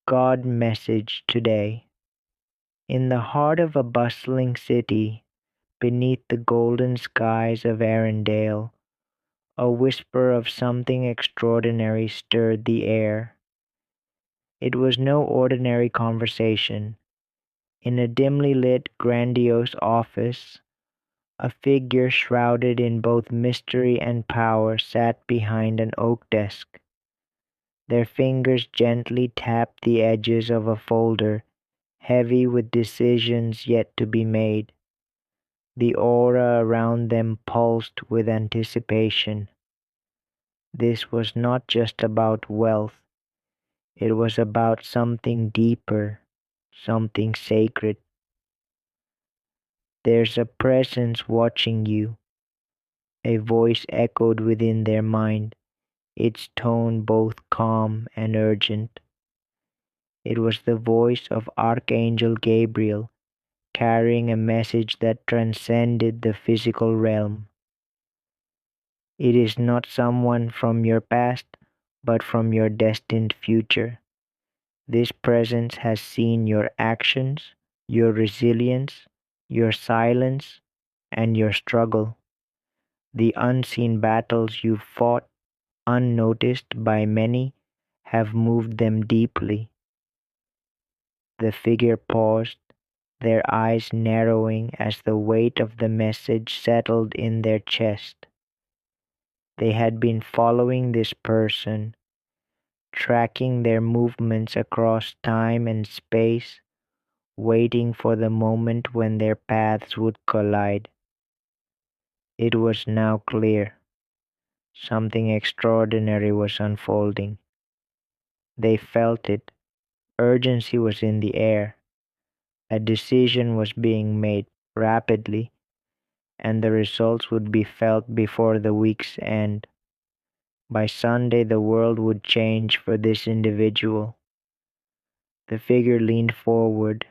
God message today. In the heart of a bustling city, beneath the golden skies of Arendelle, a whisper of something extraordinary stirred the air. It was no ordinary conversation. In a dimly lit, grandiose office, a figure shrouded in both mystery and power sat behind an oak desk. Their fingers gently tapped the edges of a folder heavy with decisions yet to be made. The aura around them pulsed with anticipation. This was not just about wealth, it was about something deeper, something sacred. There's a presence watching you, a voice echoed within their mind, its tone both calm and urgent. It was the voice of Archangel Gabriel, carrying a message that transcended the physical realm. It is not someone from your past, but from your destined future. This presence has seen your actions, your resilience, your silence, and your struggle. The unseen battles you fought, unnoticed by many, have moved them deeply. The figure paused, their eyes narrowing as the weight of the message settled in their chest. They had been following this person, tracking their movements across time and space, waiting for the moment when their paths would collide. It was now clear. Something extraordinary was unfolding. They felt it. Urgency was in the air. A decision was being made rapidly, and the results would be felt before the week's end. By Sunday, the world would change for this individual. The figure leaned forward,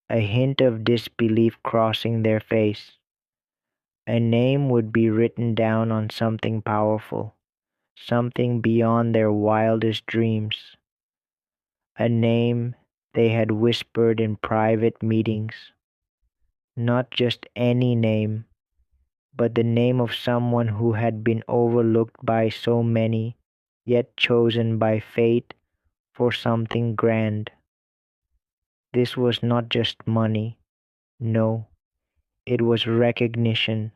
a hint of disbelief crossing their face. A name would be written down on something powerful, something beyond their wildest dreams. A name they had whispered in private meetings. Not just any name, but the name of someone who had been overlooked by so many, yet chosen by fate for something grand. This was not just money. No, it was recognition,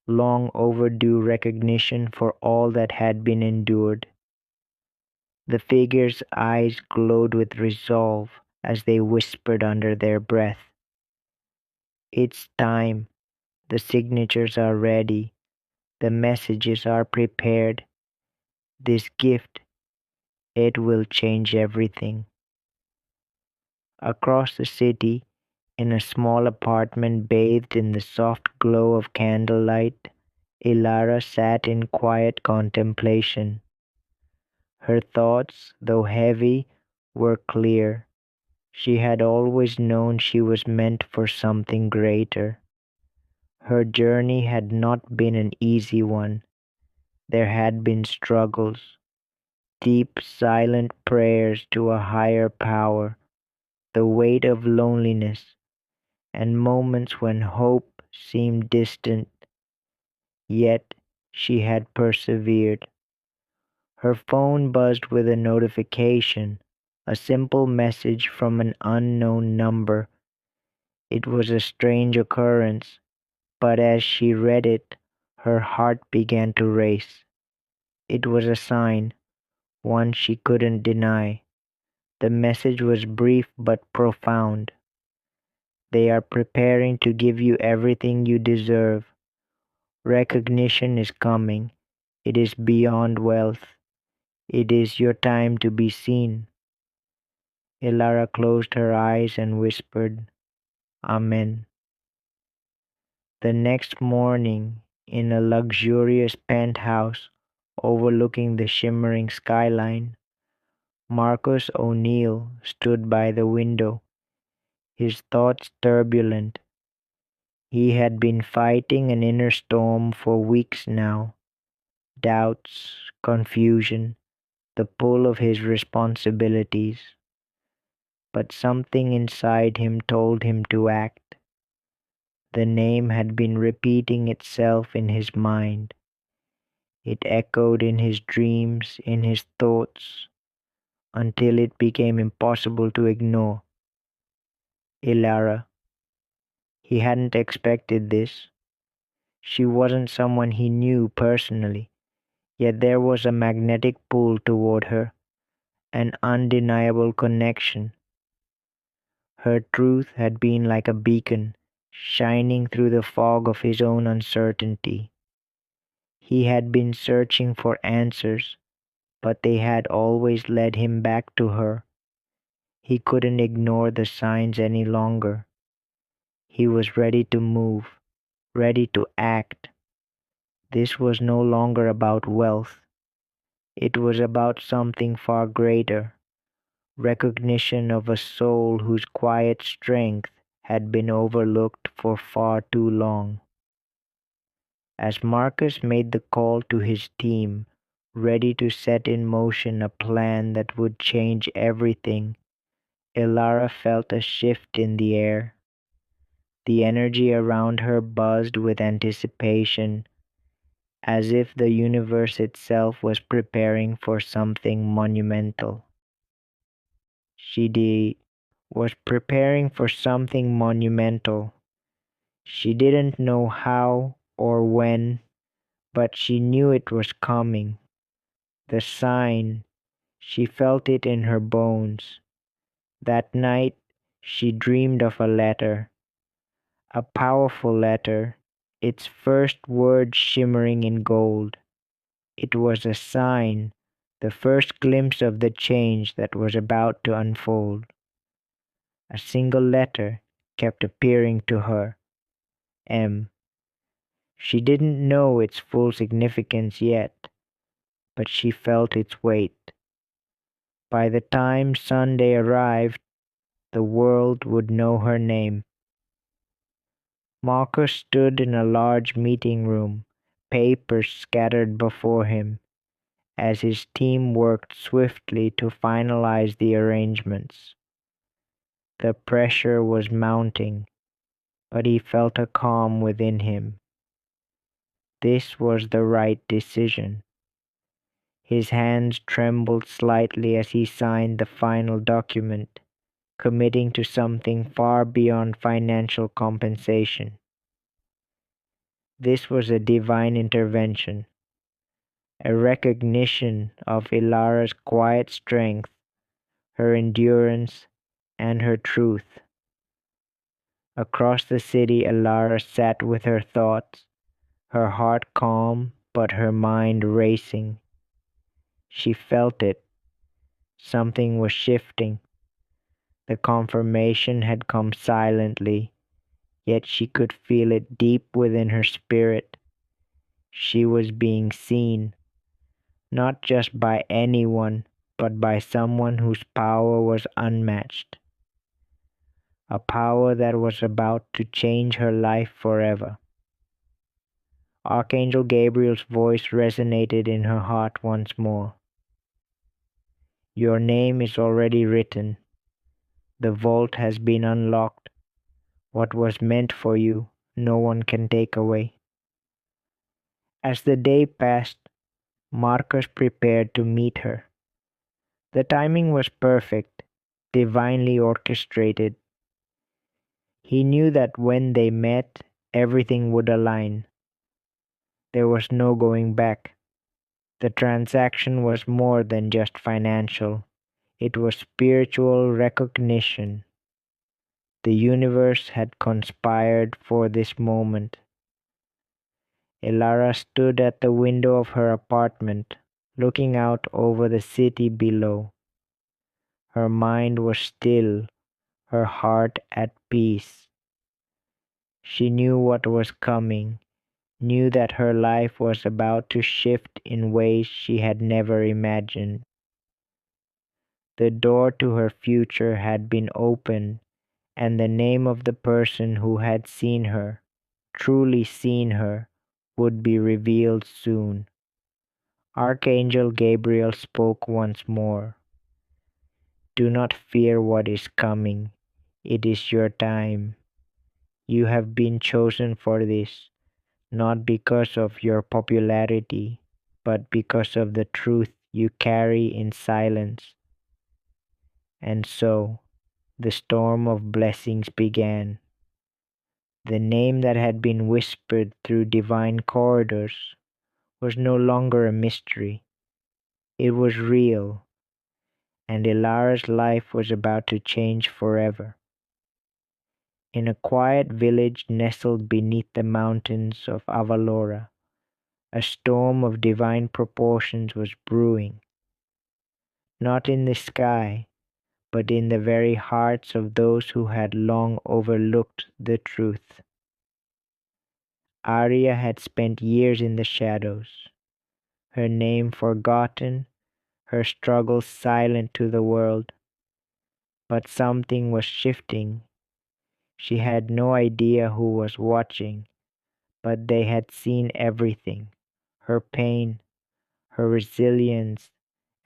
long overdue recognition for all that had been endured. The figure's eyes glowed with resolve as they whispered under their breath. It's time. The signatures are ready. The messages are prepared. This gift, it will change everything. Across the city, in a small apartment bathed in the soft glow of candlelight, Ilara sat in quiet contemplation. Her thoughts, though heavy, were clear. She had always known she was meant for something greater. Her journey had not been an easy one. There had been struggles, deep, silent prayers to a higher power, the weight of loneliness, and moments when hope seemed distant. Yet she had persevered. Her phone buzzed with a notification, a simple message from an unknown number. It was a strange occurrence, but as she read it, her heart began to race. It was a sign, one she couldn't deny. The message was brief but profound. They are preparing to give you everything you deserve. Recognition is coming. It is beyond wealth. It is your time to be seen. Ilara closed her eyes and whispered, Amen. The next morning, in a luxurious penthouse overlooking the shimmering skyline, Marcus O'Neill stood by the window, his thoughts turbulent. He had been fighting an inner storm for weeks now, doubts, confusion, the pull of his responsibilities. but something inside him told him to act. The name had been repeating itself in his mind. It echoed in his dreams, in his thoughts, until it became impossible to ignore. Ilara. He hadn't expected this. She wasn't someone he knew personally, yet there was a magnetic pull toward her, an undeniable connection. Her truth had been like a beacon, shining through the fog of his own uncertainty. He had been searching for answers, but they had always led him back to her. He couldn't ignore the signs any longer. He was ready to move, ready to act. This was no longer about wealth. It was about something far greater, recognition of a soul whose quiet strength had been overlooked for far too long. As Marcus made the call to his team, ready to set in motion a plan that would change everything, Ilara felt a shift in the air. The energy around her buzzed with anticipation, as if the universe itself was preparing for something monumental. She was preparing for something monumental. She didn't know how or when, but she knew it was coming. The sign, she felt it in her bones. That night, she dreamed of a letter, a powerful letter, its first word shimmering in gold. It was a sign, the first glimpse of the change that was about to unfold. A single letter kept appearing to her, M. She didn't know its full significance yet, but she felt its weight. By the time Sunday arrived, the world would know her name. Marcus stood in a large meeting room, papers scattered before him, as his team worked swiftly to finalize the arrangements. The pressure was mounting, but he felt a calm within him. This was the right decision. His hands trembled slightly as he signed the final document, committing to something far beyond financial compensation. This was a divine intervention, a recognition of Ilara's quiet strength, her endurance, and her truth. Across the city, Ilara sat with her thoughts, her heart calm but her mind racing. She felt it. Something was shifting. The confirmation had come silently, yet she could feel it deep within her spirit. She was being seen, not just by anyone, but by someone whose power was unmatched. A power that was about to change her life forever. Archangel Gabriel's voice resonated in her heart once more. Your name is already written. The vault has been unlocked. What was meant for you, no one can take away. As the day passed, Marcus prepared to meet her. The timing was perfect, divinely orchestrated. He knew that when they met, everything would align. There was no going back. The transaction was more than just financial. It was spiritual recognition. The universe had conspired for this moment. Ilara stood at the window of her apartment, looking out over the city below. Her mind was still, her heart at peace. She knew what was coming, knew that her life was about to shift in ways she had never imagined. The door to her future had been opened, and the name of the person who had seen her, truly seen her, would be revealed soon. Archangel Gabriel spoke once more. Do not fear what is coming. It is your time. You have been chosen for this, not because of your popularity, but because of the truth you carry in silence. And so, the storm of blessings began. The name that had been whispered through divine corridors was no longer a mystery. It was real, and Ilara's life was about to change forever. In a quiet village nestled beneath the mountains of Avalora, a storm of divine proportions was brewing, not in the sky, but in the very hearts of those who had long overlooked the truth. Arya had spent years in the shadows, her name forgotten, her struggles silent to the world. But something was shifting. She had no idea who was watching, but they had seen everything: her pain, her resilience,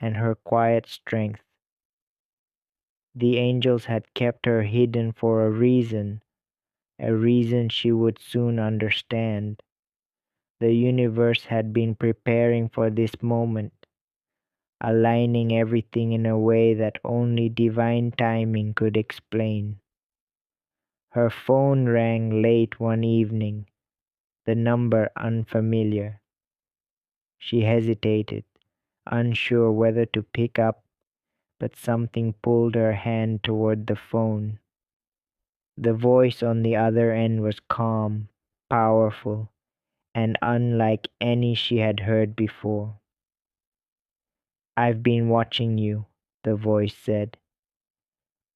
and her quiet strength. The angels had kept her hidden for a reason she would soon understand. The universe had been preparing for this moment, aligning everything in a way that only divine timing could explain. Her phone rang late one evening, the number unfamiliar. She hesitated, unsure whether to pick up, but something pulled her hand toward the phone. The voice on the other end was calm, powerful, and unlike any she had heard before. "I've been watching you," the voice said,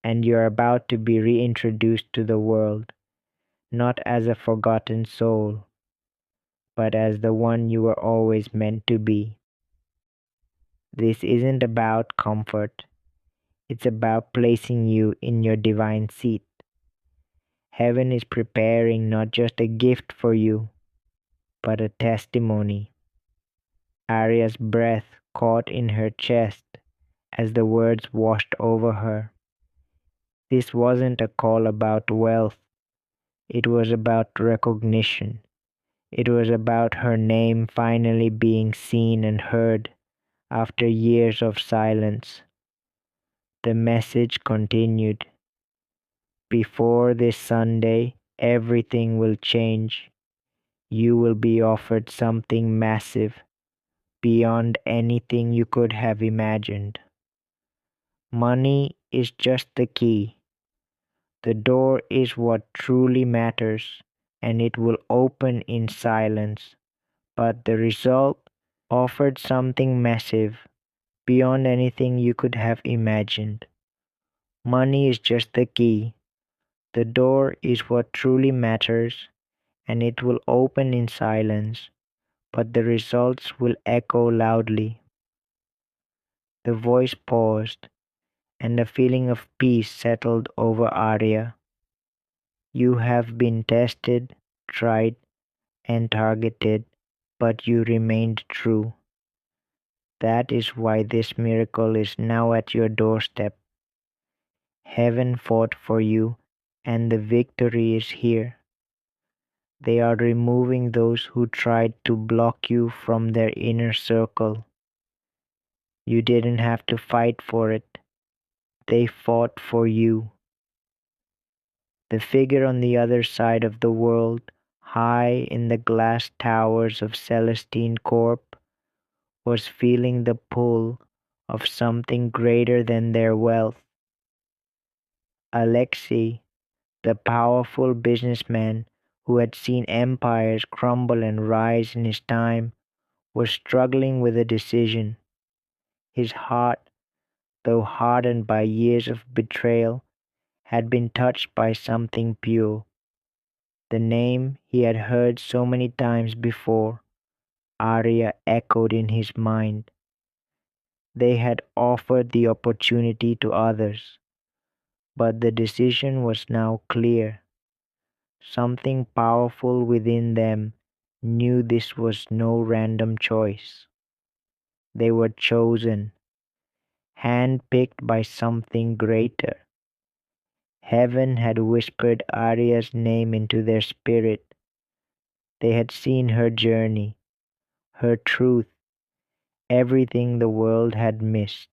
"and you're about to be reintroduced to the world, not as a forgotten soul, but as the one you were always meant to be. This isn't about comfort, it's about placing you in your divine seat. Heaven is preparing not just a gift for you, but a testimony." Arya's breath caught in her chest as the words washed over her. This wasn't a call about wealth, it was about recognition. It was about her name finally being seen and heard after years of silence. The message continued: "Before this Sunday, everything will change. You will be offered something massive, beyond anything you could have imagined. Money is just the key. The door is what truly matters, and it will open in silence. But the result offered something massive, beyond anything you could have imagined. Money is just the key. The door is what truly matters, and it will open in silence, but the results will echo loudly." The voice paused, and a feeling of peace settled over Arya. "You have been tested, tried, and targeted, but you remained true. That is why this miracle is now at your doorstep. Heaven fought for you, and the victory is here. They are removing those who tried to block you from their inner circle. You didn't have to fight for it. They fought for you." The figure on the other side of the world, high in the glass towers of Celestine Corp, was feeling the pull of something greater than their wealth. Alexei, the powerful businessman who had seen empires crumble and rise in his time, was struggling with a decision. His heart, though hardened by years of betrayal, had been touched by something pure. The name he had heard so many times before, Arya, echoed in his mind. They had offered the opportunity to others, but the decision was now clear. Something powerful within them knew this was no random choice. They were chosen. handpicked by something greater. Heaven had whispered Arya's name into their spirit. They had seen her journey, her truth, everything the world had missed.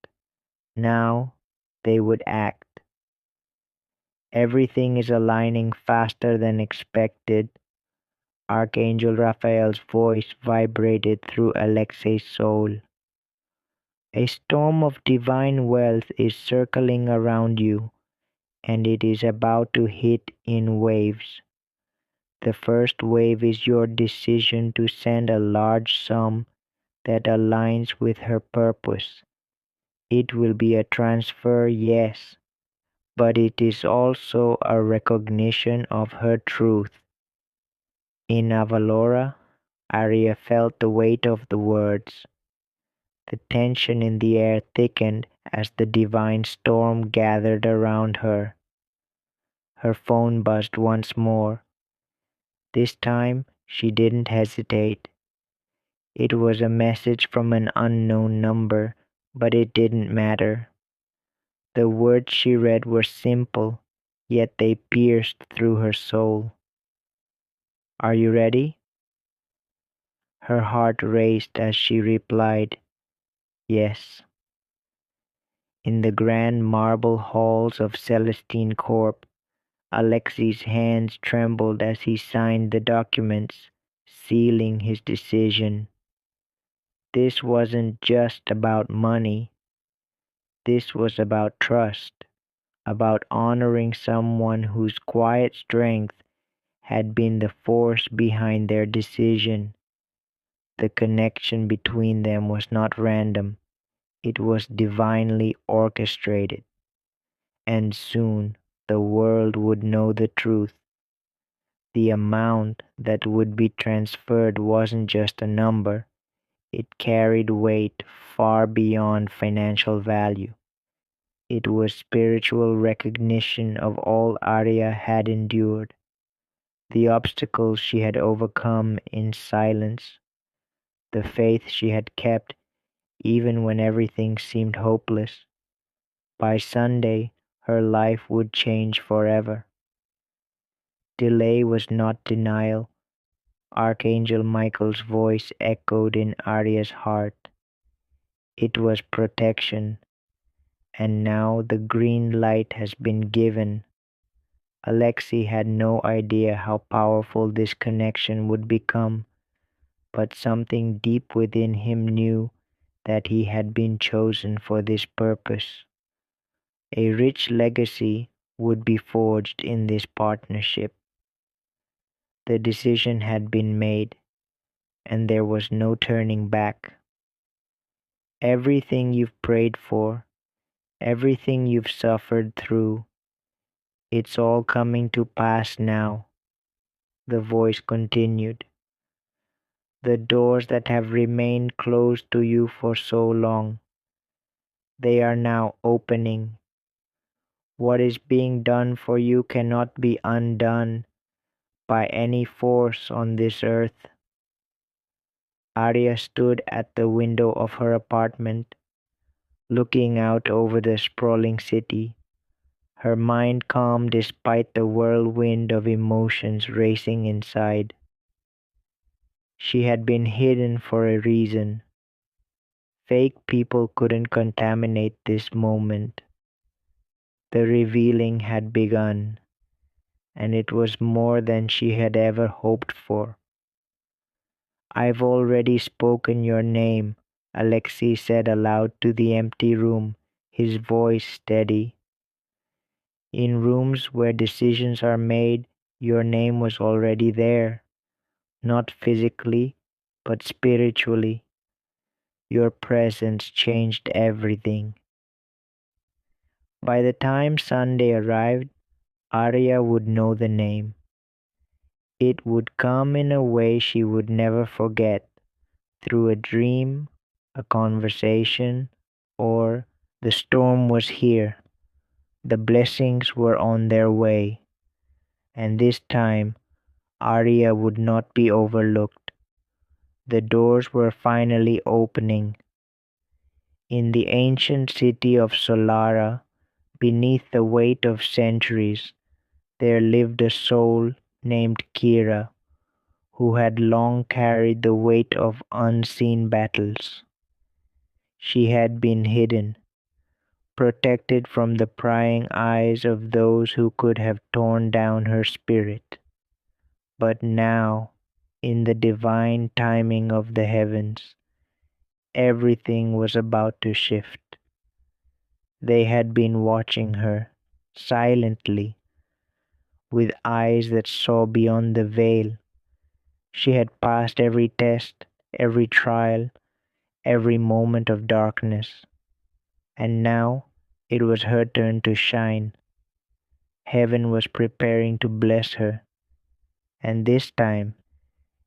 Now they would act. Everything is aligning faster than expected. Archangel Raphael's voice vibrated through Alexei's soul. A storm of divine wealth is circling around you, and it is about to hit in waves. The first wave is your decision to send a large sum that aligns with her purpose. It will be a transfer, yes, but it is also a recognition of her truth. In Avalora, Arya felt the weight of the words. The tension in the air thickened as the divine storm gathered around her. Her phone buzzed once more. This time she didn't hesitate. It was a message from an unknown number, but it didn't matter. The words she read were simple, yet they pierced through her soul. Are you ready? Her heart raced as she replied, yes. In the grand marble halls of Celestine Corp, Alexei's hands trembled as he signed the documents, sealing his decision. This wasn't just about money. This was about trust, about honoring someone whose quiet strength had been the force behind their decision. The connection between them was not random, it was divinely orchestrated. And soon the world would know the truth. The amount that would be transferred wasn't just a number, it carried weight far beyond financial value. It was spiritual recognition of all Arya had endured, the obstacles she had overcome in silence, the faith she had kept even when everything seemed hopeless. By Sunday, her life would change forever. Delay was not denial. Archangel Michael's voice echoed in Arya's heart. It was protection, and now the green light has been given. Alexei had no idea how powerful this connection would become, but something deep within him knew that he had been chosen for this purpose. A rich legacy would be forged in this partnership. The decision had been made, and there was no turning back. Everything you've prayed for, everything you've suffered through, it's all coming to pass now, the voice continued. The doors that have remained closed to you for so long, they are now opening. What is being done for you cannot be undone by any force on this earth. Arya stood at the window of her apartment, looking out over the sprawling city, her mind calm despite the whirlwind of emotions racing inside. She had been hidden for a reason. Fake people couldn't contaminate this moment. The revealing had begun, and it was more than she had ever hoped for. I've already spoken your name, Alexei said aloud to the empty room, his voice steady. In rooms where decisions are made, your name was already there, not physically, but spiritually. Your presence changed everything. By the time Sunday arrived, Arya would know the name. It would come in a way she would never forget, through a dream, a conversation, or the storm was here. The blessings were on their way, and this time Arya would not be overlooked. The doors were finally opening. In the ancient city of Solara, beneath the weight of centuries, there lived a soul named Kira, who had long carried the weight of unseen battles. She had been hidden, protected from the prying eyes of those who could have torn down her spirit. But now, in the divine timing of the heavens, everything was about to shift. They had been watching her, silently, with eyes that saw beyond the veil. She had passed every test, every trial, every moment of darkness, and now it was her turn to shine. Heaven was preparing to bless her, and this time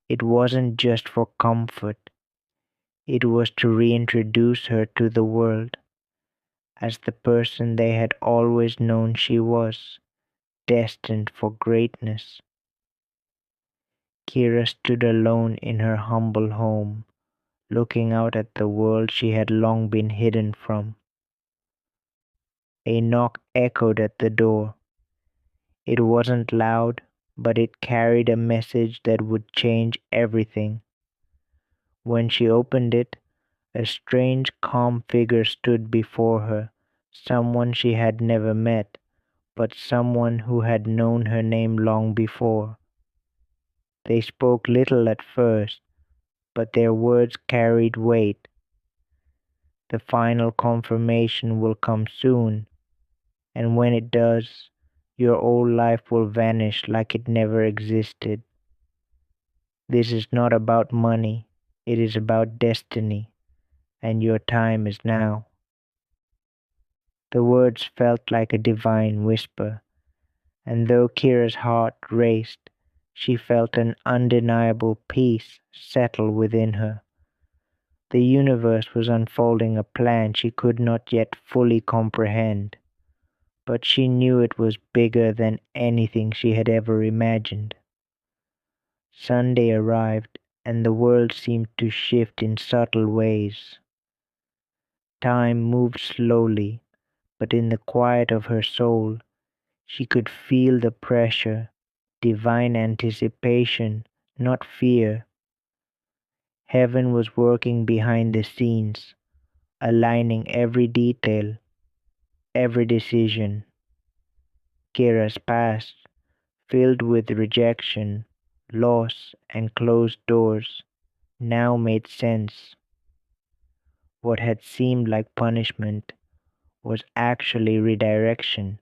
it wasn't just for comfort, it was to reintroduce her to the world as the person they had always known she was, destined for greatness. Kira stood alone in her humble home, looking out at the world she had long been hidden from. A knock echoed at the door. It wasn't loud, but it carried a message that would change everything. When she opened it, a strange, calm figure stood before her, someone she had never met, but someone who had known her name long before. They spoke little at first, but their words carried weight. The final confirmation will come soon, and when it does, your old life will vanish like it never existed. This is not about money, it is about destiny, and your time is now. The words felt like a divine whisper, and though Kira's heart raced, she felt an undeniable peace settle within her. The universe was unfolding a plan she could not yet fully comprehend, but she knew it was bigger than anything she had ever imagined. Sunday arrived, and the world seemed to shift in subtle ways. Time moved slowly, but in the quiet of her soul, she could feel the pressure, divine anticipation, not fear. Heaven was working behind the scenes, aligning every detail, every decision. Kira's past, filled with rejection, loss, and closed doors, now made sense. What had seemed like punishment was actually redirection,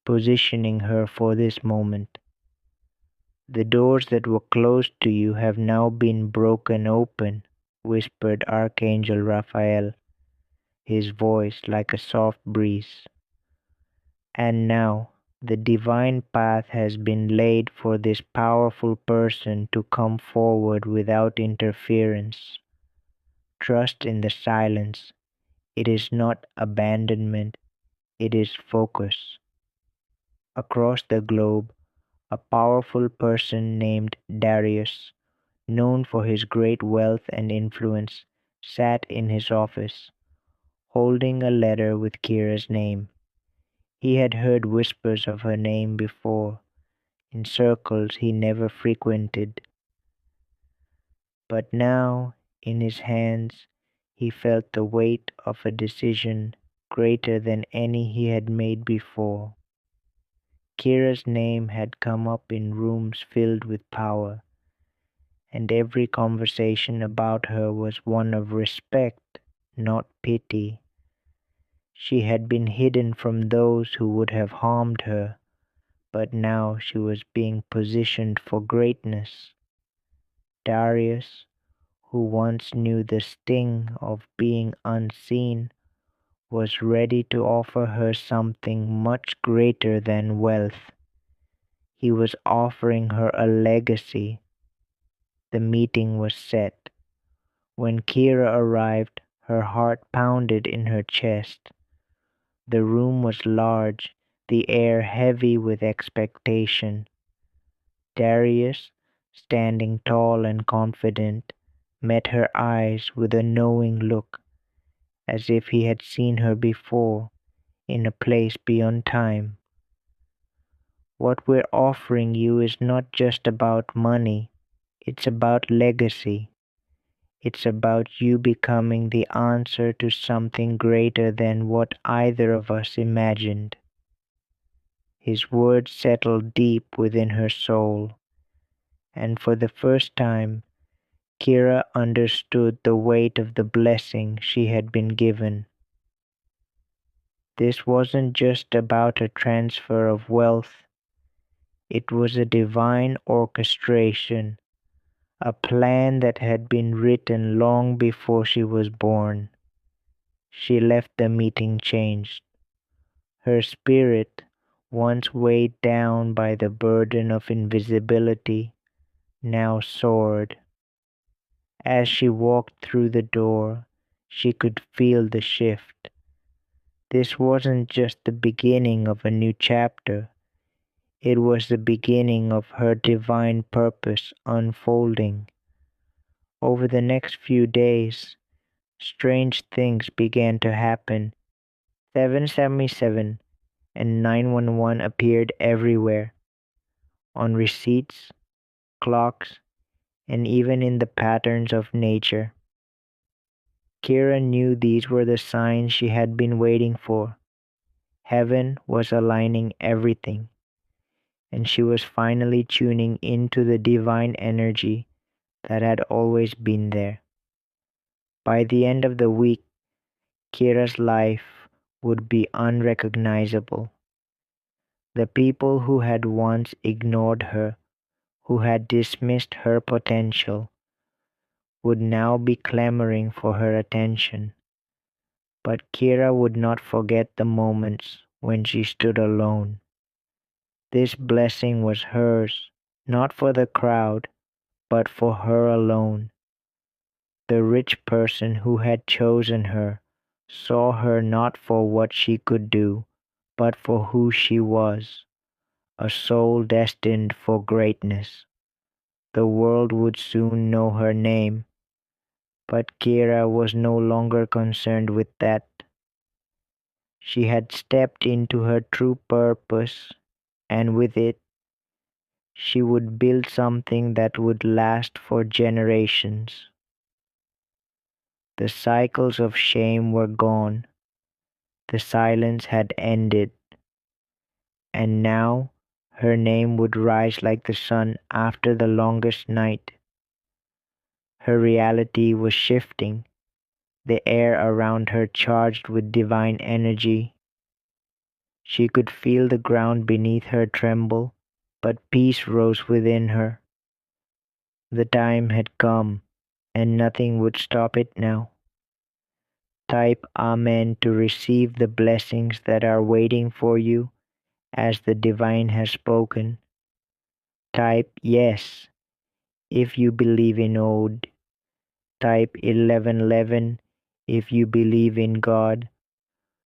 positioning her for this moment. The doors that were closed to you have now been broken open, whispered Archangel Raphael, his voice like a soft breeze. And now the divine path has been laid for this powerful person to come forward without interference. Trust in the silence. It is not abandonment, it is focus. Across the globe, a powerful person named Darius, known for his great wealth and influence, sat in his office, holding a letter with Kira's name. He had heard whispers of her name before, in circles he never frequented, but now, in his hands, he felt the weight of a decision greater than any he had made before. Kira's name had come up in rooms filled with power, and every conversation about her was one of respect, not pity. She had been hidden from those who would have harmed her, but now she was being positioned for greatness. Darius, who once knew the sting of being unseen, was ready to offer her something much greater than wealth. He was offering her a legacy. The meeting was set. When Kira arrived, her heart pounded in her chest. The room was large, the air heavy with expectation. Darius, standing tall and confident, met her eyes with a knowing look, as if he had seen her before in a place beyond time. What we're offering you is not just about money, it's about legacy. It's about you becoming the answer to something greater than what either of us imagined. His words settled deep within her soul, and for the first time, Kira understood the weight of the blessing she had been given. This wasn't just about a transfer of wealth, it was a divine orchestration, a plan that had been written long before she was born. She left the meeting changed. Her spirit, once weighed down by the burden of invisibility, now soared. As she walked through the door, she could feel the shift. This wasn't just the beginning of a new chapter, it was the beginning of her divine purpose unfolding. Over the next few days, strange things began to happen. 777 and 911 appeared everywhere, on receipts, clocks, and even in the patterns of nature. Kira knew these were the signs she had been waiting for. Heaven was aligning everything, and she was finally tuning into the divine energy that had always been there. By the end of the week, Kira's life would be unrecognizable. The people who had once ignored her, who had dismissed her potential, would now be clamoring for her attention. But Kira would not forget the moments when she stood alone. This blessing was hers, not for the crowd, but for her alone. The rich person who had chosen her saw her not for what she could do, but for who she was, a soul destined for greatness. The world would soon know her name, but Kira was no longer concerned with that. She had stepped into her true purpose, and with it, she would build something that would last for generations. The cycles of shame were gone, the silence had ended, and now her name would rise like the sun after the longest night. Her reality was shifting, the air around her charged with divine energy. She could feel the ground beneath her tremble, but peace rose within her. The time had come, and nothing would stop it now. Type Amen to receive the blessings that are waiting for you as the divine has spoken. Type Yes if you believe in Ode. Type 1111 if you believe in God.